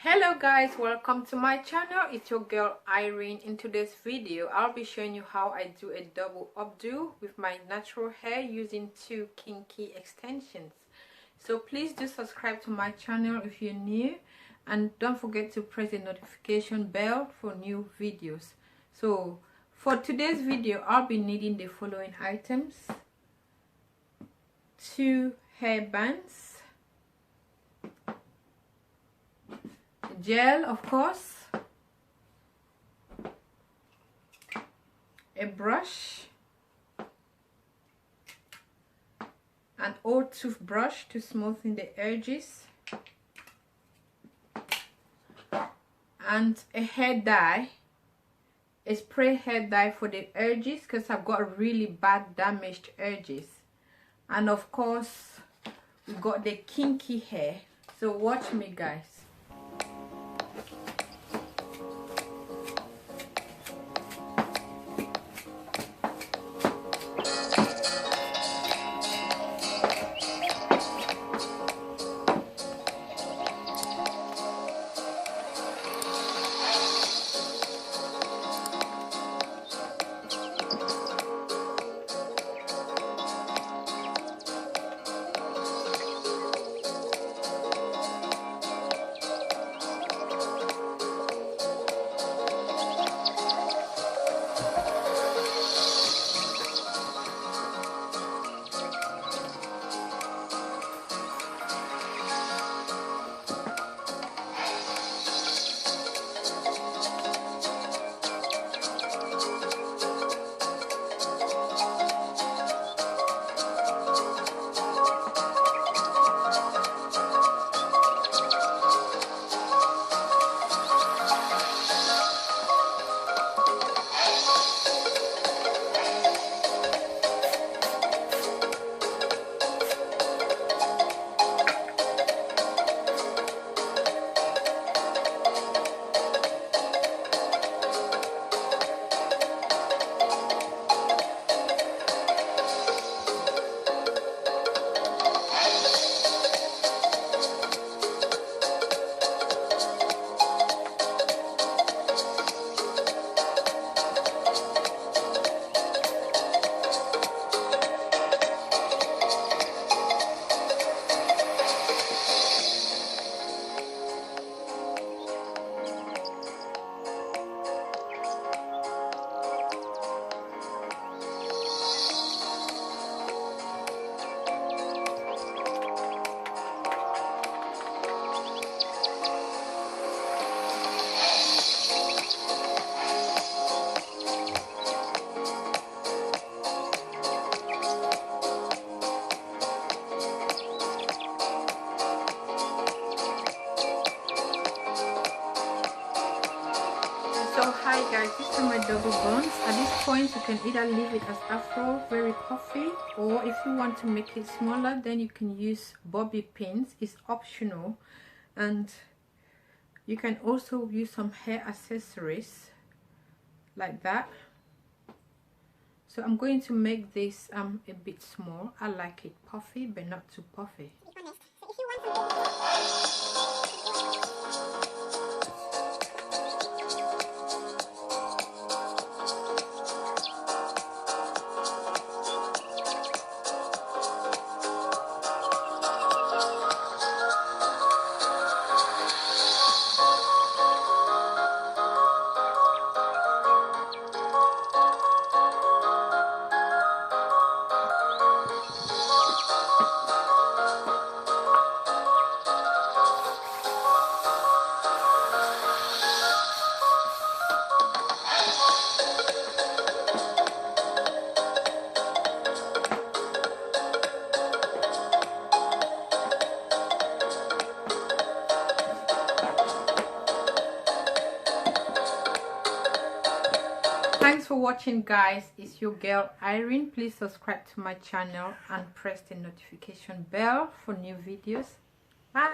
Hello guys, welcome to my channel. It's your girl Irene. In today's video I'll be showing you how I do a double updo with my natural hair using two kinky extensions. So please do subscribe to my channel if you're new, and don't forget to press the notification bell for new videos. So for today's video I'll be needing the following items: 2 hair bands, gel of course, a brush, an old toothbrush to smoothen the edges, and a hair dye, a spray hair dye for the edges because I've got really bad damaged edges. And of course we got the kinky hair. So watch me guys. So hi guys, these are my double buns. At this point you can either leave it as afro, very puffy, or if you want to make it smaller then you can use bobby pins. It's optional, and you can also use some hair accessories like that. So I'm going to make this a bit small. I like it puffy but not too puffy. Thanks for watching guys. It's your girl Irene. Please subscribe to my channel and press the notification bell for new videos.